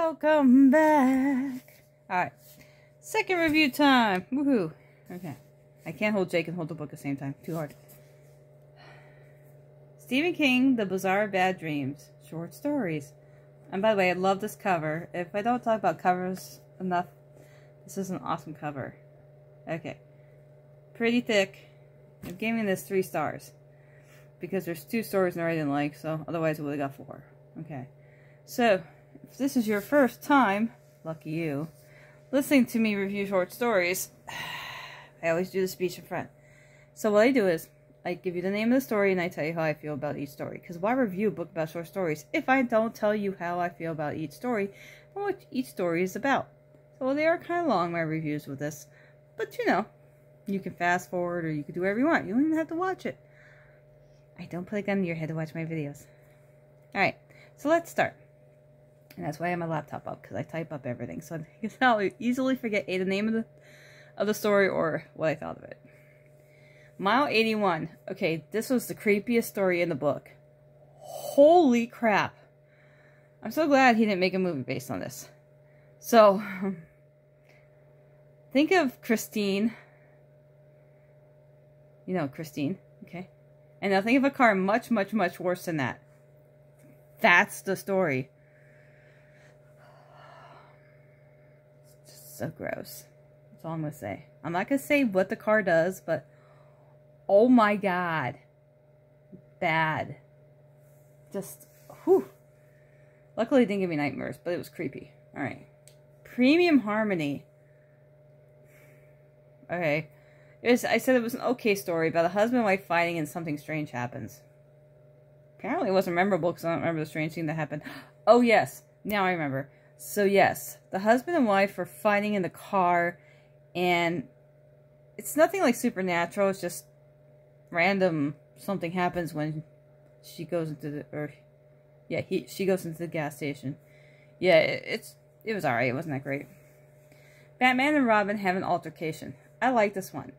Welcome back. Alright. Second review time. Woohoo. Okay. I can't hold Jake and hold the book at the same time. Too hard. Stephen King, The Bazaar of Bad Dreams. Short stories. And by the way, I love this cover. If I don't talk about covers enough, this is an awesome cover. Okay. Pretty thick. I'm giving this 3 stars. Because there's 2 stories in there I didn't like, so otherwise I would have got 4. Okay. So, if this is your first time, lucky you, listening to me review short stories, I always do the speech in front. So what I do is, I give you the name of the story and I tell you how I feel about each story. Because why review a book about short stories if I don't tell you how I feel about each story and what each story is about? So they are kind of long, my reviews with this. But you know, you can fast forward or you can do whatever you want. You don't even have to watch it. I don't put a gun to your head to watch my videos. Alright, so let's start. And that's why I have my laptop up, because I type up everything. So I'll easily forget the name of the story or what I thought of it. Mile 81. Okay, this was the creepiest story in the book. Holy crap. I'm so glad he didn't make a movie based on this. So, think of Christine. You know Christine, okay? And now think of a car much, much, much worse than that. That's the story. It's just so gross. That's all I'm going to say. I'm not going to say what the car does, but oh my god. Bad. Just, whew. Luckily it didn't give me nightmares, but it was creepy. Alright. Premium Harmony. Okay. I said it was an okay story about a husband and wife fighting and something strange happens. Apparently it wasn't memorable because I don't remember the strange thing that happened. Oh yes, now I remember. So yes, the husband and wife are fighting in the car and it's nothing like supernatural, it's just random something happens when she goes into the, she goes into the gas station. Yeah, it was alright, it wasn't that great. Batman and Robin have an altercation. I like this one.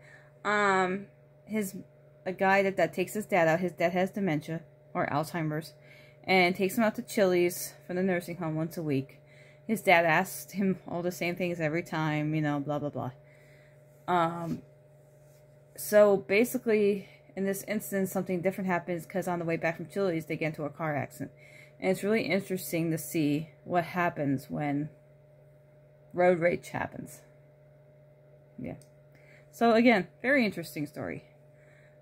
A guy that takes his dad out. His dad has dementia or Alzheimer's, and takes him out to Chili's from the nursing home once a week. His dad asks him all the same things every time, you know, blah blah blah. So basically, in this instance, something different happens because on the way back from Chili's, they get into a car accident, and it's really interesting to see what happens when road rage happens. Yeah. So again, very interesting story.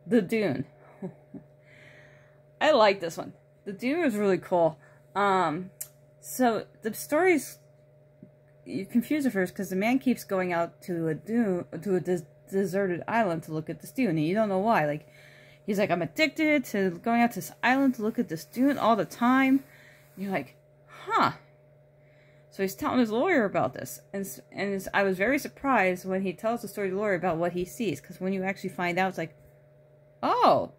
The Dune. I like this one. The Dune was really cool. So the story's, you confuse at first because the man keeps going out to a dune, to a deserted island to look at this dune, and you don't know why. Like, he's like, I'm addicted to going out to this island to look at this dune all the time. And you're like, huh. So he's telling his lawyer about this, and I was very surprised when he tells the story to the lawyer about what he sees, because when you actually find out, it's like, oh,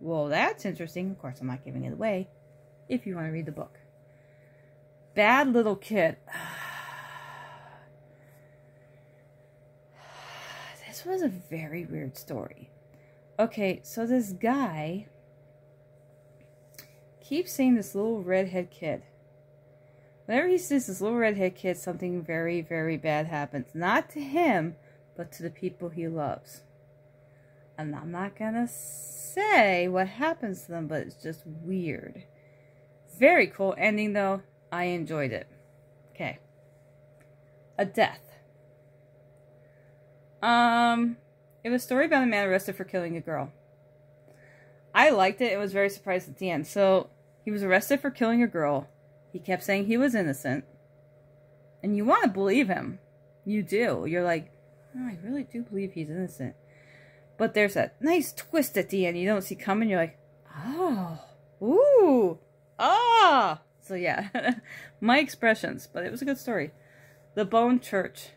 well, that's interesting. Of course, I'm not giving it away, if you want to read the book. Bad Little Kid. This was a very weird story. Okay, so this guy keeps saying this little redhead kid. Whenever he sees this little redhead kid, something very, very bad happens. Not to him, but to the people he loves. And I'm not gonna say what happens to them, but it's just weird. Very cool ending, though. I enjoyed it. Okay. A Death. It was a story about a man arrested for killing a girl. I liked it. It was very surprised at the end. So, he was arrested for killing a girl. He kept saying he was innocent. And you want to believe him. You do. You're like, oh, I really do believe he's innocent. But there's that nice twist at the end you don't see coming. You're like, oh, ooh, ah. So yeah, my expressions. But it was a good story. The Bone Church.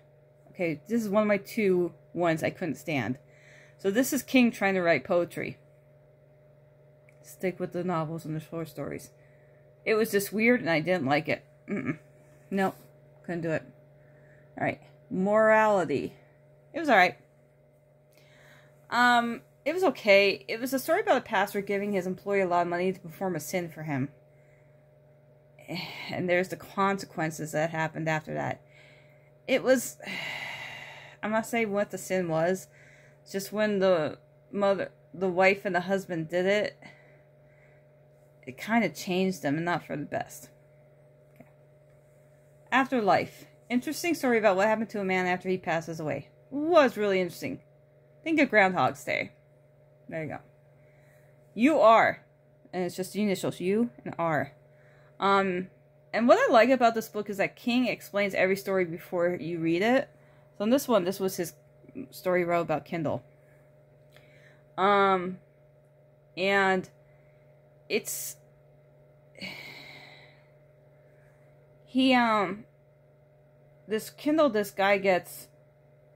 Okay, this is one of my 2 ones I couldn't stand. So this is King trying to write poetry. Stick with the novels and the short stories. It was just weird, and I didn't like it. Nope. Couldn't do it. Alright. Morality. It was alright. It was okay. It was a story about a pastor giving his employee a lot of money to perform a sin for him. and there's the consequences that happened after that. It was, I'm not saying what the sin was, just when the wife and the husband did it, it kind of changed them, and not for the best. Okay. Afterlife. Interesting story about what happened to a man after he passes away. Was really interesting. Think of Groundhog's Day. There you go. You are. And it's just the initials, U and R. And what I like about this book is that King explains every story before you read it. So in this one, this was his story he wrote about Kindle. And it's... This Kindle this guy gets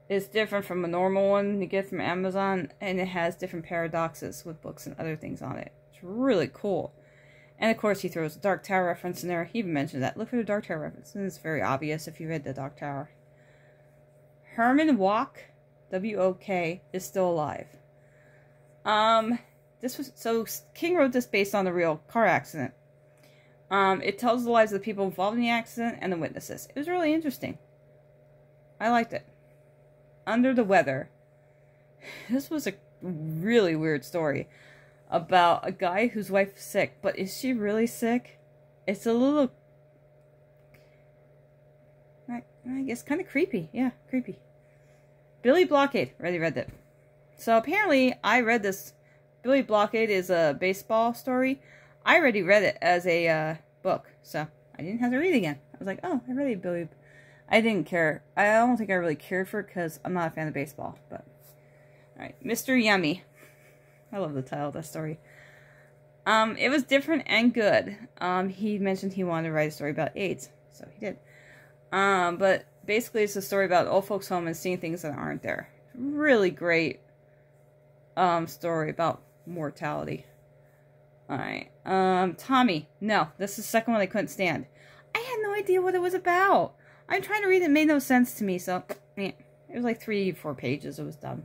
is different from a normal one you get from Amazon, and it has different paradoxes with books and other things on it. It's really cool. And of course he throws a Dark Tower reference in there. He even mentions that. Look for the Dark Tower reference. And it's very obvious if you read the Dark Tower. Herman Wouk, W-O-K, is still alive. King wrote this based on a real car accident. It tells the lives of the people involved in the accident and the witnesses. It was really interesting. I liked it. Under the Weather. This was a really weird story about a guy whose wife is sick. But is she really sick? It's a little, I guess, kind of creepy. Yeah, creepy. Billy Blockade. Already read it. So apparently, I read this. Billy Blockade is a baseball story. I already read it as a book, so I didn't have to read it again. I was like, oh, I read Billy. I didn't care. I don't think I really cared for it because I'm not a fan of baseball. But alright, Mr. Yummy. I love the title of that story. It was different and good. He mentioned he wanted to write a story about AIDS, so he did. But basically, it's a story about old folks' home and seeing things that aren't there. Really great story about mortality. Alright. Tommy. No, this is the second one I couldn't stand. I had no idea what it was about. I'm trying to read it. It made no sense to me, so it was like 3-4 pages. It was dumb.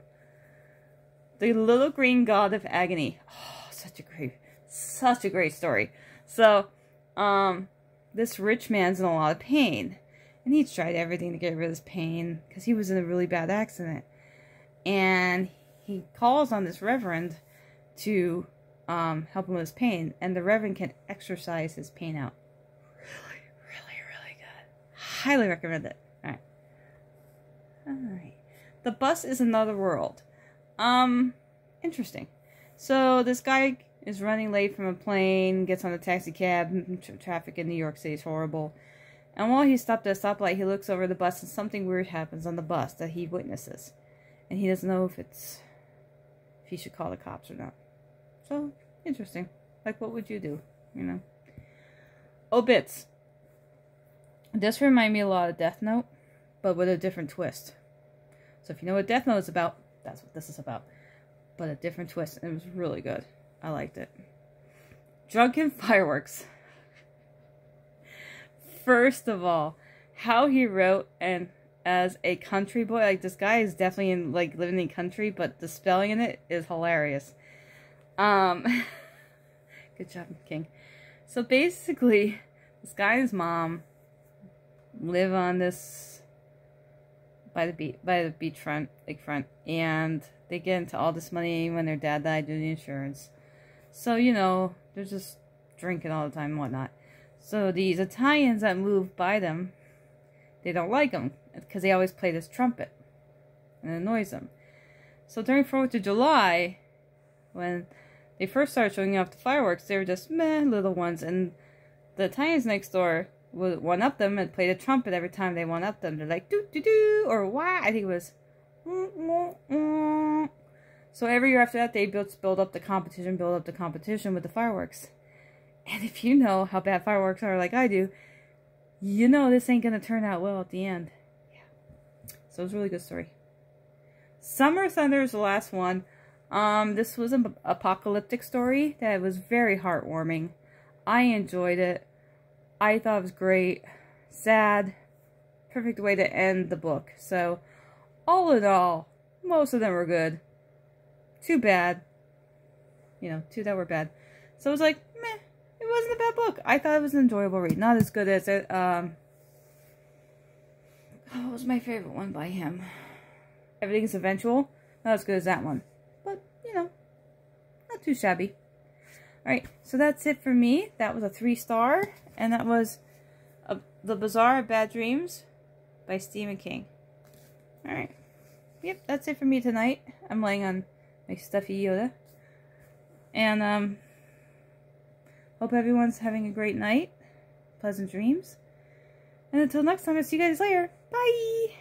The Little Green God of Agony. Oh, such a great story. So, this rich man's in a lot of pain. And he's tried everything to get rid of his pain because he was in a really bad accident. And he calls on this reverend to help him with his pain, and the reverend can exorcise his pain out. Really good. Highly recommend it. Alright. The Bus is Another World. Interesting. So this guy is running late from a plane, gets on a taxi cab. Traffic in New York City is horrible. And while he's stopped at a stoplight, he looks over the bus and something weird happens on the bus that he witnesses. And he doesn't know if he should call the cops or not. So, interesting. Like, what would you do? You know? Obits. This reminded me a lot of Death Note, but with a different twist. So if you know what Death Note is about, that's what this is about. But a different twist. And it was really good. I liked it. Drunken Fireworks. First of all, how he wrote and as a country boy, like this guy is definitely in like living in the country, but the spelling in it is hilarious. Good job, King. So basically, this guy and his mom live on this by the beachfront, lakefront, and they get into all this money when their dad died due to the insurance. So you know, they're just drinking all the time and whatnot. So these Italians that move by them, they don't like them because they always play this trumpet and it annoys them. So during 4th of July, when they first started showing off the fireworks, they were just meh little ones, and the Italians next door would one up them and play the trumpet every time they one up them. They're like doo doo doo or wah. I think it was. So every year after that, they build up the competition with the fireworks. And if you know how bad fireworks are, like I do, you know this ain't gonna turn out well at the end. Yeah. So it was a really good story. Summer Thunder is the last one. This was an apocalyptic story that was very heartwarming. I enjoyed it. I thought it was great. Sad. Perfect way to end the book. So, all in all, most of them were good. 2 bad. You know, 2 that were bad. So it was like, meh. It wasn't a bad book. I thought it was an enjoyable read. Not as good as it, what was my favorite one by him? Everything is Eventual. Not as good as that one. But, you know, not too shabby. Alright, so that's it for me. That was a 3-star. And that was The Bazaar of Bad Dreams by Stephen King. Alright. Yep, that's it for me tonight. I'm laying on my stuffy Yoda. And, hope everyone's having a great night. Pleasant dreams. And until next time, I'll see you guys later. Bye!